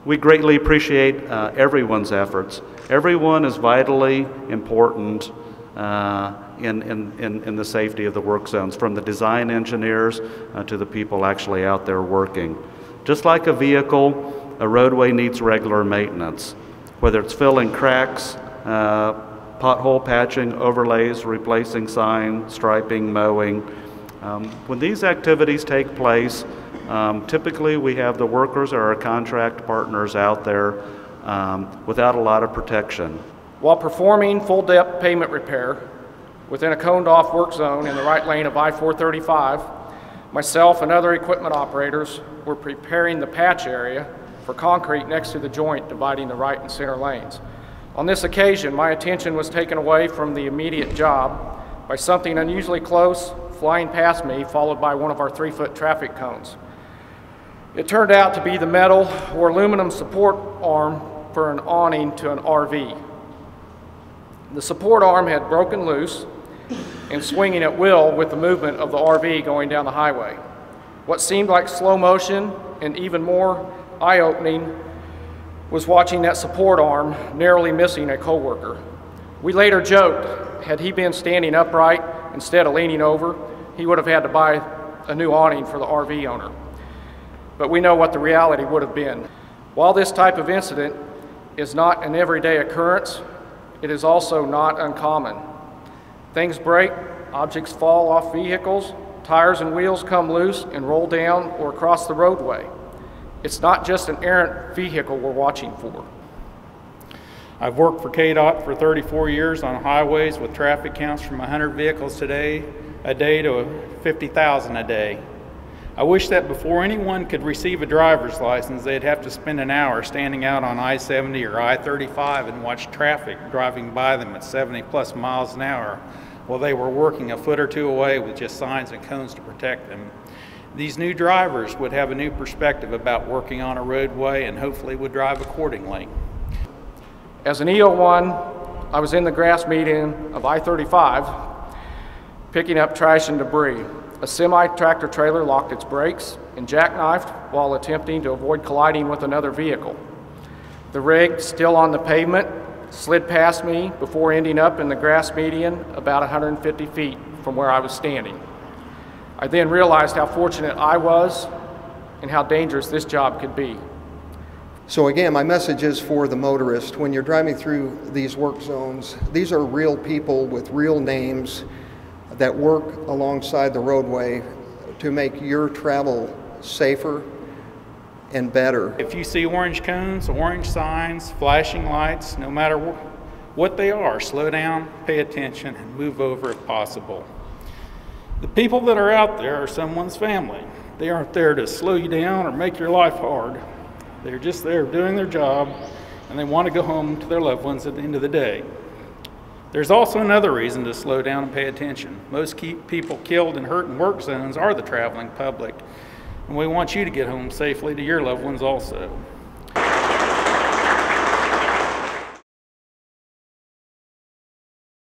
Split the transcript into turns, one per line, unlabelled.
We greatly appreciate everyone's efforts. Everyone is vitally important in the safety of the work zones, from the design engineers to the people actually out there working. Just like a vehicle, a roadway needs regular maintenance, whether it's filling cracks, pothole patching, overlays, replacing sign, striping, mowing. When these activities take place, typically we have the workers or our contract partners out there without a lot of protection.
While performing full-depth pavement repair within a coned-off work zone in the right lane of I-435, myself and other equipment operators were preparing the patch area for concrete next to the joint dividing the right and center lanes. On this occasion, my attention was taken away from the immediate job by something unusually close flying past me, followed by one of our 3-foot traffic cones. It turned out to be the metal or aluminum support arm for an awning to an RV. The support arm had broken loose and swinging at will with the movement of the RV going down the highway. What seemed like slow motion and even more eye-opening was watching that support arm narrowly missing a coworker. We later joked, had he been standing upright instead of leaning over, he would have had to buy a new awning for the RV owner. But we know what the reality would have been. While this type of incident is not an everyday occurrence, it is also not uncommon. Things break, objects fall off vehicles, tires and wheels come loose and roll down or across the roadway. It's not just an errant vehicle we're watching for.
I've worked for KDOT for 34 years on highways with traffic counts from 100 vehicles a day to 50,000 a day. I wish that before anyone could receive a driver's license, they'd have to spend an hour standing out on I-70 or I-35 and watch traffic driving by them at 70+ miles an hour while they were working a foot or two away with just signs and cones to protect them. These new drivers would have a new perspective about working on a roadway and hopefully would drive accordingly.
As an EO1, I was in the grass median of I-35 picking up trash and debris. A semi-tractor trailer locked its brakes and jackknifed while attempting to avoid colliding with another vehicle. The rig, still on the pavement, slid past me before ending up in the grass median about 150 feet from where I was standing. I then realized how fortunate I was and how dangerous this job could be.
So again, my message is for the motorist. When you're driving through these work zones, these are real people with real names that work alongside the roadway to make your travel safer and better.
If you see orange cones, orange signs, flashing lights, no matter what they are, slow down, pay attention, and move over if possible. The people that are out there are someone's family. They aren't there to slow you down or make your life hard. They're just there doing their job, and they want to go home to their loved ones at the end of the day. There's also another reason to slow down and pay attention. Most people killed and hurt in work zones are the traveling public, and we want you to get home safely to your loved ones also.